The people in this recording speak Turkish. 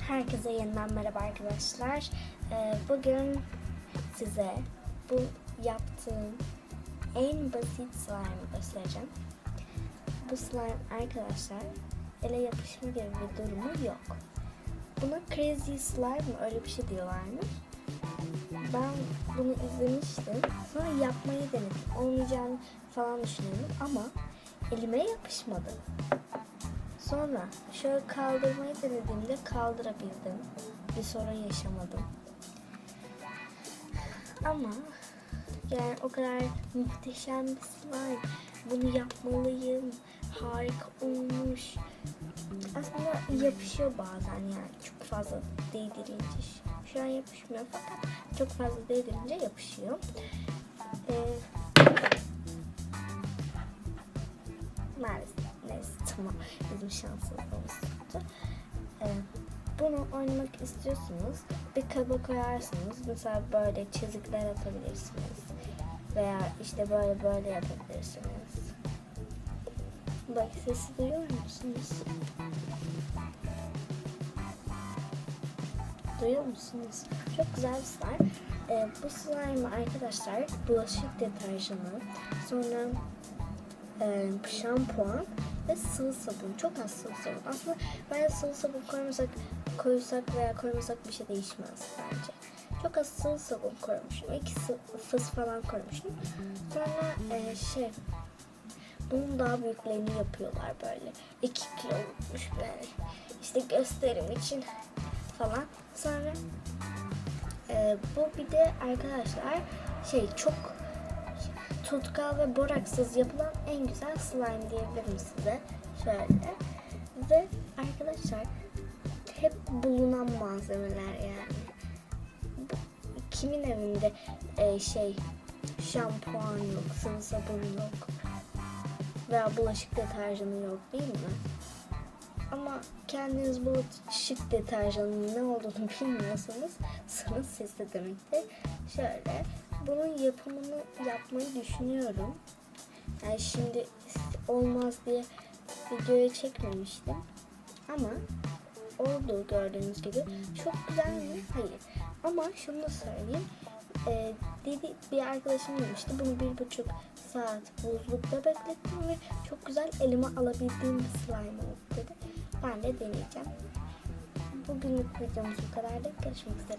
Herkese yeniden merhaba arkadaşlar. Bugün size bu yaptığım en basit slime'ı göstereceğim. Bu slime arkadaşlar ele yapışma gibi bir durumu yok. Buna crazy slime mı öyle bir şey diyorlarmış. Ben bunu izlemiştim. Sonra yapmayı denedim. Olmayacağını falan düşünüyordum ama elime yapışmadı. Sonra şöyle kaldırmayı denediğimde kaldırabildim. Bir sorun yaşamadım. Ama yani o kadar muhteşem bir slime. Bunu yapmalıyım. Harika olmuş. Aslında yapışıyor bazen yani çok fazla değdirince. Şu an yapışmıyor fakat çok fazla değdirince yapışıyor. Maalesef. Neyse tamam. Bizim şanssızlığımız tuttu. Bunu oynamak istiyorsunuz. Bir kaba koyarsınız. Mesela böyle çizikler atabilirsiniz. Veya işte böyle yapabilirsiniz. Bak sesi duyuyor musunuz? Duyuyor musunuz? Çok güzel bir slime. Bu slime arkadaşlar bulaşık deterjanı, sonra şampuan ve sıvı sabun. Çok az sıvı sabun. Aslında ben sıvı sabun koysak veya koymasak bir şey değişmez bence. Çok az sıvı sabun koymuşum. 2 fıs falan koymuşum. Sonra bunun daha büyüklerini yapıyorlar böyle. 2 kilolukmuş böyle. İşte gösterim için falan. Sonra bu bir de arkadaşlar çok tutkal ve boraksız yapılan en güzel slime diyebilirim size. Şöyle. Ve arkadaşlar hep bulunan malzemeler yani. Kimin evinde şampuan yok, sıvı sabun yok veya bulaşık deterjanı yok değil mi? Ama kendiniz bulaşık deterjanının ne olduğunu bilmiyorsanız sorun sizde demektir. Şöyle. Bunun yapımını yapmayı düşünüyorum. Yani şimdi olmaz diye videoya çekmemiştim. Ama oldu gördüğünüz gibi. Çok güzel mi? Hayır. Ama şunu da söyleyeyim. Bir arkadaşım demişti. Bunu 1,5 saat buzlukta beklettim ve çok güzel elime alabildiğim bir slime oldu dedi. Ben de deneyeceğim. Bugünlük videomuz bu kadardı. Görüşmek üzere.